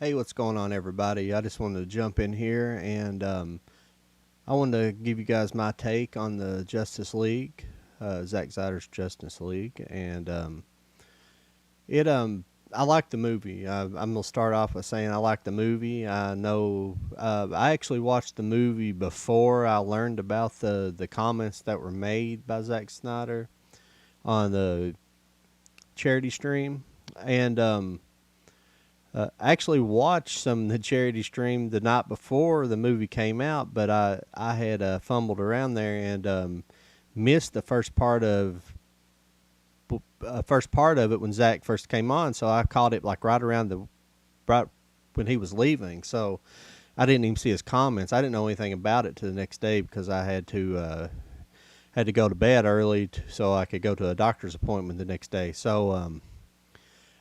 Hey, what's going on, everybody? I just wanted to jump in here and I wanted to give you guys my take on the Justice League, Zack Snyders Justice League, and it I like the movie. I'm gonna start off by saying I like the movie. I know I actually watched the movie before I learned about the comments that were made by Zack Snyder on the charity stream, and I actually watched some of the charity stream the night before the movie came out, but I had fumbled around there and missed the first part of it when Zach first came on. So I caught it like right when he was leaving. So I didn't even see his comments. I didn't know anything about it to the next day because I had to go to bed early so I could go to a doctor's appointment the next day. So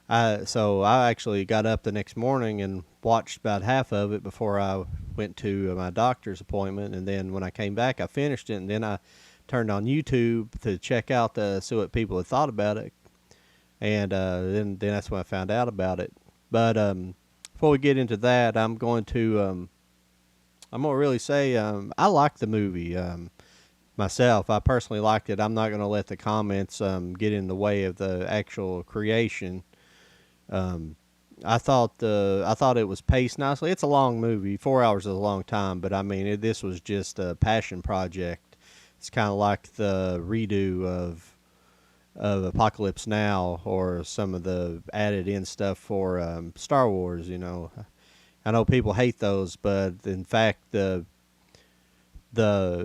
I actually got up the next morning and watched about half of it before I went to my doctor's appointment, and then when I came back, I finished it, and then I turned on YouTube to check out see what people had thought about it, and then that's when I found out about it. But before we get into that, I'm gonna really say I like the movie. Myself, I personally liked it. I'm not going to let the comments get in the way of the actual creation. um, I thought it was paced nicely. It's a long movie. 4 hours is a long time, but I mean, this was just a passion project. It's kind of like the redo of Apocalypse Now or some of the added in stuff for Star Wars. I know people hate those, but in fact, the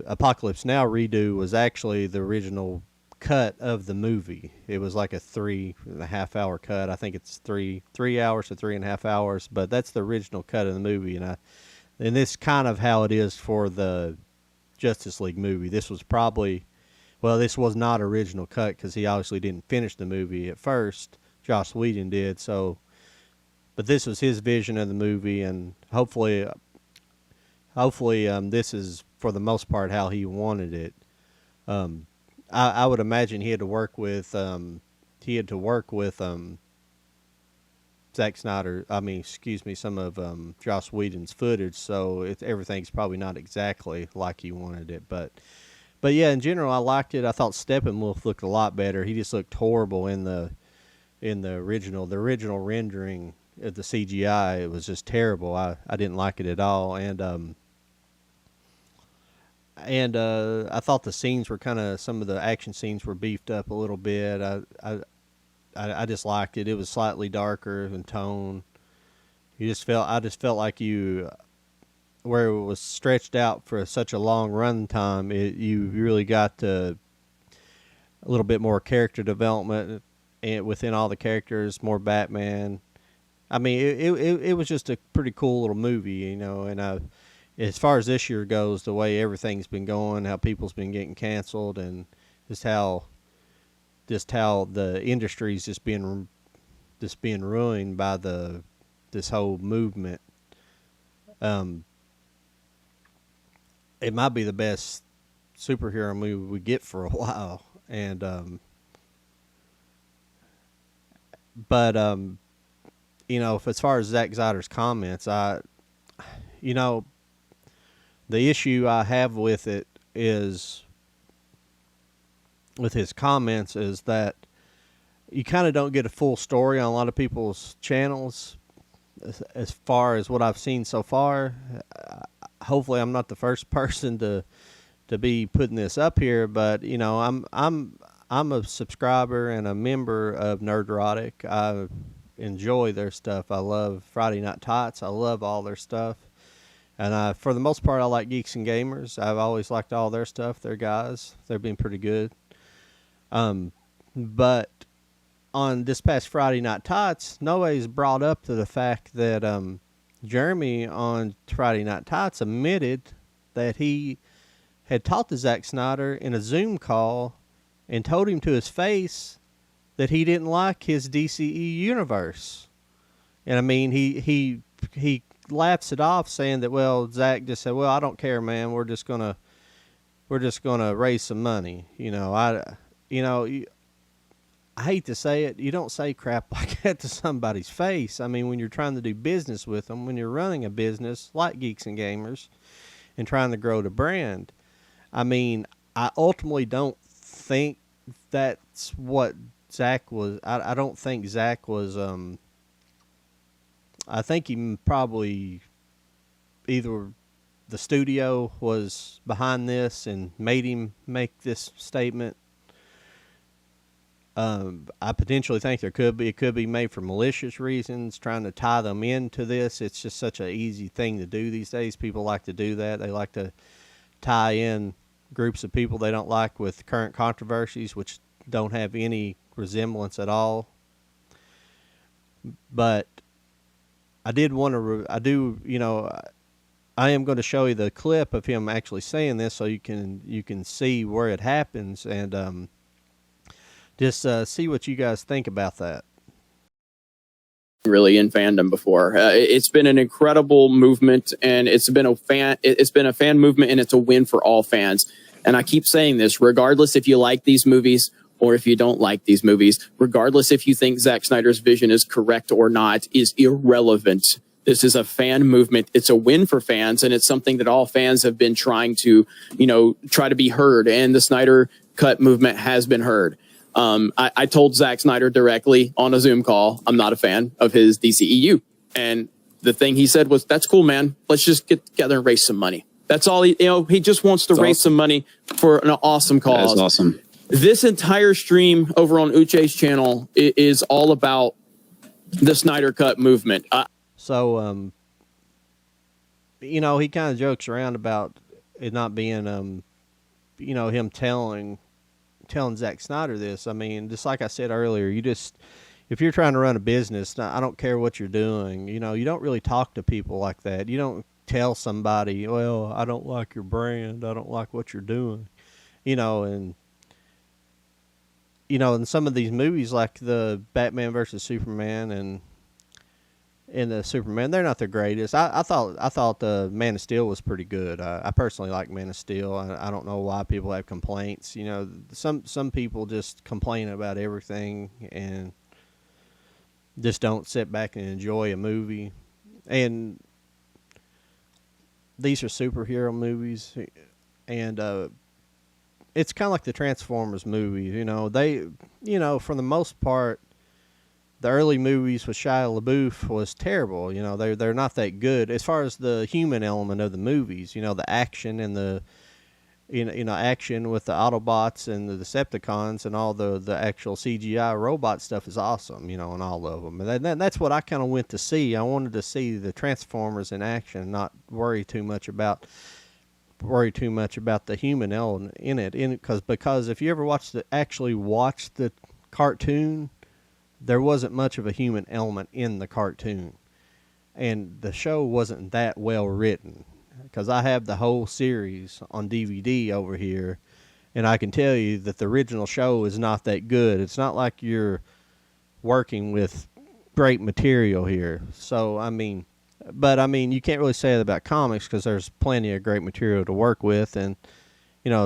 Apocalypse Now redo was actually the original cut of the movie. It was like a 3.5 hour cut. I think it's 3 hours to 3.5 hours, but that's the original cut of the movie. And this kind of how it is for the Justice League movie. This was not original cut because he obviously didn't finish the movie at first. Joss Whedon did. But this was his vision of the movie, and hopefully, this is for the most part how he wanted it. I would imagine he had to work with Zack Snyder. I mean, excuse me, some of Joss Whedon's footage, so everything's probably not exactly like he wanted it. But yeah, in general, I liked it. I thought Steppenwolf looked a lot better. He just looked horrible in the original rendering of the CGI. It was just terrible. I didn't like it at all, and I thought the scenes were some of the action scenes were beefed up a little bit. I just liked it. It was slightly darker in tone. I just felt like where it was stretched out for such a long run time, you really got a little bit more character development and within all the characters, more Batman. I mean, it was just a pretty cool little movie, and as far as this year goes, the way everything's been going, how people's been getting canceled, and just how the industry's just being ruined by this whole movement. It might be the best superhero movie we get for a while, and but as far as Zack Snyder's comments, you know the issue I have with it is with his comments is that you kind of don't get a full story on a lot of people's channels as far as what I've seen so far. Hopefully I'm not the first person to be putting this up here, but I'm a subscriber and a member of Nerdrotic. I enjoy their stuff. I love Friday Night Tots. I love all their stuff. And for the most part, I like Geeks and Gamers. I've always liked all their stuff. They're guys. They've been pretty good. But on this past Friday Night Tots, nobody's brought up to the fact that Jeremy on Friday Night Tots admitted that he had talked to Zack Snyder in a Zoom call and told him to his face that he didn't like his DCE universe. And I mean, he laughs it off, saying that, well, Zack just said, well, I don't care, man. We're just gonna raise some money. I hate to say it, you don't say crap like that to somebody's face. I mean, when you're trying to do business with them, when you're running a business like Geeks and Gamers and trying to grow the brand, I mean, I ultimately don't think that's what Zach was. I don't think Zach was. I think he probably either the studio was behind this and made him make this statement. I potentially think it could be made for malicious reasons, trying to tie them into this. It's just such an easy thing to do these days. People like to do that. They like to tie in groups of people they don't like with current controversies, which don't have any resemblance at all. But I did want to, I am going to show you the clip of him actually saying this, so you can see where it happens, and just see what you guys think about that. Really in fandom before. It's been an incredible movement, and it's been a fan movement, and it's a win for all fans. And I keep saying this, regardless if you like these movies or if you don't like these movies, regardless if you think Zack Snyder's vision is correct or not, is irrelevant. This is a fan movement. It's a win for fans, and it's something that all fans have been trying to, try to be heard. And the Snyder Cut movement has been heard. I told Zack Snyder directly on a Zoom call, I'm not a fan of his DCEU. And the thing he said was, that's cool, man. Let's just get together and raise some money. That's all he just wants to raise some money for an awesome cause. That's awesome. This entire stream over on Uche's channel is all about the Snyder Cut movement. So, he kind of jokes around about it not being, him telling Zack Snyder this. I mean, just like I said earlier, if you're trying to run a business, I don't care what you're doing, you don't really talk to people like that. You don't tell somebody, well, I don't like your brand, I don't like what you're doing, and in some of these movies like the Batman versus Superman and the Superman, they're not the greatest. I thought the Man of Steel was pretty good. I personally like Man of Steel. I don't know why people have complaints. Some people just complain about everything and just don't sit back and enjoy a movie. And these are superhero movies, and it's kind of like the Transformers movies. For the most part, the early movies with Shia LaBeouf was terrible. They're not that good as far as the human element of the movies. The action and the action with the Autobots and the Decepticons and all the actual CGI robot stuff is awesome. In all of them, and that's what I kind of went to see. I wanted to see the Transformers in action, not worry too much about the human element in it. Because if you ever actually watch the cartoon, there wasn't much of a human element in the cartoon, and the show wasn't that well written. Because I have the whole series on DVD over here, and I can tell you that the original show is not that good. It's not like you're working with great material here. So you can't really say that about comics, because there's plenty of great material to work with. And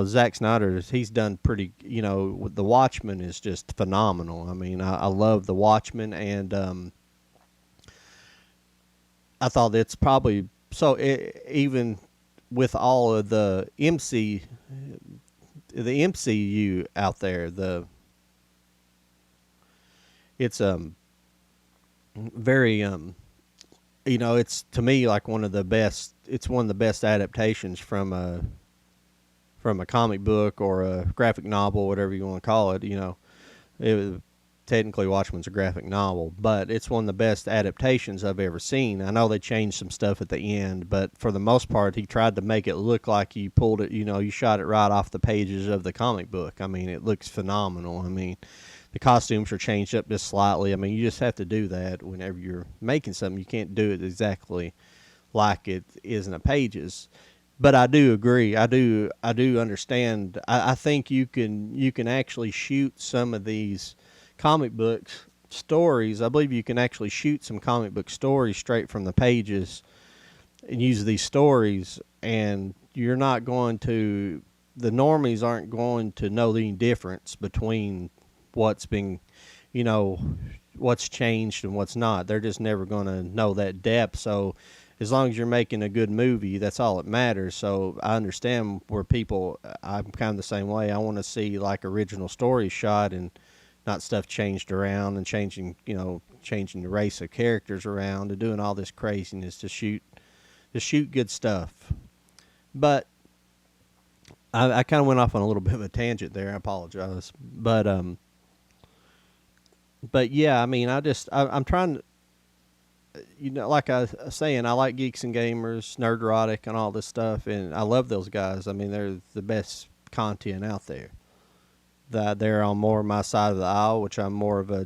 Zack Snyder, he's done pretty, The Watchmen is just phenomenal. I mean, I love The Watchmen, and I thought it's probably, even with all of the MCU out there, it's very, it's, to me, like one of the best adaptations from a comic book or a graphic novel, whatever you want to call it. Technically Watchmen's a graphic novel, but it's one of the best adaptations I've ever seen. I know they changed some stuff at the end, but for the most part, he tried to make it look like you pulled it, you shot it right off the pages of the comic book. I mean, it looks phenomenal. I mean, the costumes are changed up just slightly. I mean, you just have to do that whenever you're making something. You can't do it exactly like it is in the pages. But I do agree. I do understand. I think you can actually shoot some of these comic book stories. I believe you can actually shoot some comic book stories straight from the pages and use these stories, and you're not going to, the normies aren't going to know the difference between what's been, you know, what's changed and what's not. They're just never going to know that depth. So as long as you're making a good movie, that's all that matters. So I understand where people, I'm kind of the same way. I want to see like original stories shot and not stuff changed around and changing, changing the race of characters around and doing all this craziness to shoot good stuff. But I kind of went off on a little bit of a tangent there. I apologize. But yeah, I mean, I'm trying to, like I was saying, I like Geeks and Gamers, Nerdrotic, and all this stuff, and I love those guys. I mean, they're the best content out there. That they're on more my side of the aisle, which I'm more of I'm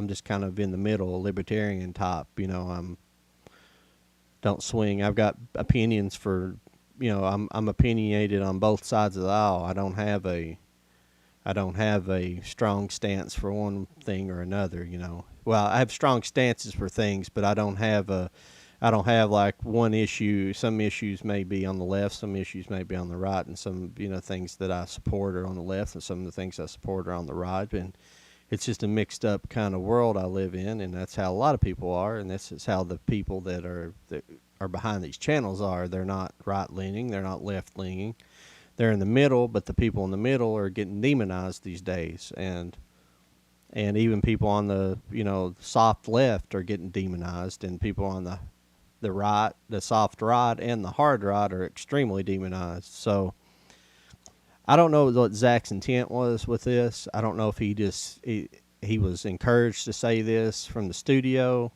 just kind of in the middle, libertarian type. I'm don't swing. I've got opinions for, I'm opinionated on both sides of the aisle. I don't have a strong stance for one thing or another. Well, I have strong stances for things, but I don't have like one issue. Some issues may be on the left, some issues may be on the right, and some, things that I support are on the left, and some of the things I support are on the right. And it's just a mixed up kind of world I live in, and that's how a lot of people are, and this is how the people that are behind these channels are. They're not right leaning, they're not left leaning, they're in the middle. But the people in the middle are getting demonized these days, and even people on the soft left are getting demonized, and people on the right, the soft right, and the hard right are extremely demonized. So I don't know what Zack's intent was with this. I don't know if he was encouraged to say this from the studio,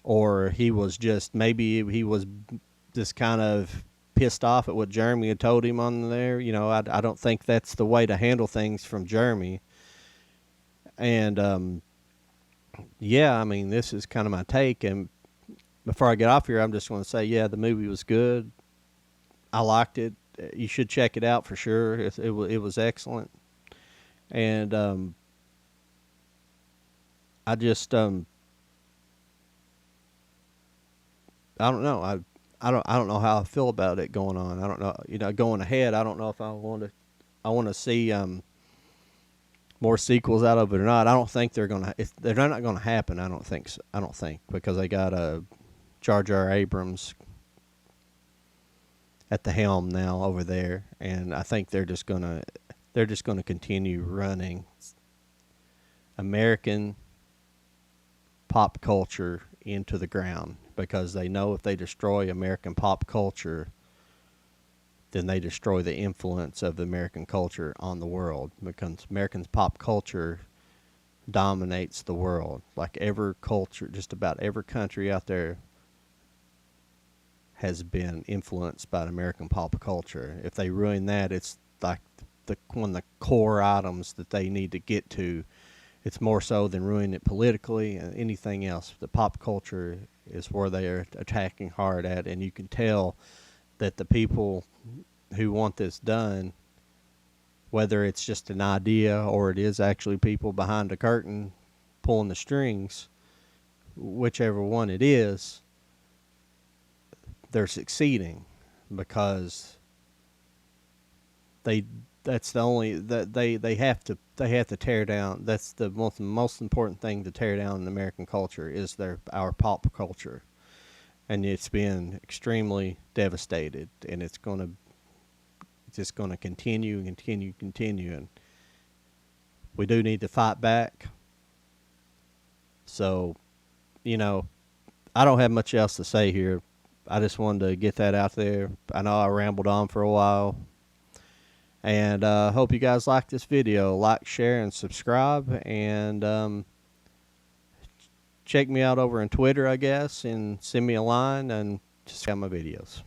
or he was just, maybe he was just kind of pissed off at what Jeremy had told him on there. I don't think that's the way to handle things from Jeremy. And yeah, I mean, this is kind of my take. And before I get off here, I'm just going to say, yeah, the movie was good. I liked it. You should check it out for sure. It was excellent. And I just I don't know. I don't know how I feel about it going on. I don't know. Going ahead, I don't know if I want to see more sequels out of it or not. I don't think they're not going to happen. I don't think so. I don't think, because they got Jar Jar Abrams at the helm now over there, and I think they're just gonna continue running American pop culture into the ground, because they know if they destroy American pop culture, then they destroy the influence of the American culture on the world, because American pop culture dominates the world. Like every culture, just about every country out there has been influenced by American pop culture. If they ruin that, it's like one of the core items that they need to get to. It's more so than ruining it politically and anything else. The pop culture is where they are attacking hard at, and you can tell that the people who want this done, whether it's just an idea or it is actually people behind the curtain pulling the strings, whichever one it is, they're succeeding, because that's the only that they have to tear down. That's the most important thing to tear down in American culture is our pop culture, and it's been extremely devastated, and it's just going to continue and continue, and we do need to fight back. So, I don't have much else to say here. I just wanted to get that out there. I know I rambled on for a while. And hope you guys like this video. Like, share, and subscribe. And check me out over on Twitter, I guess. And send me a line and just check out my videos.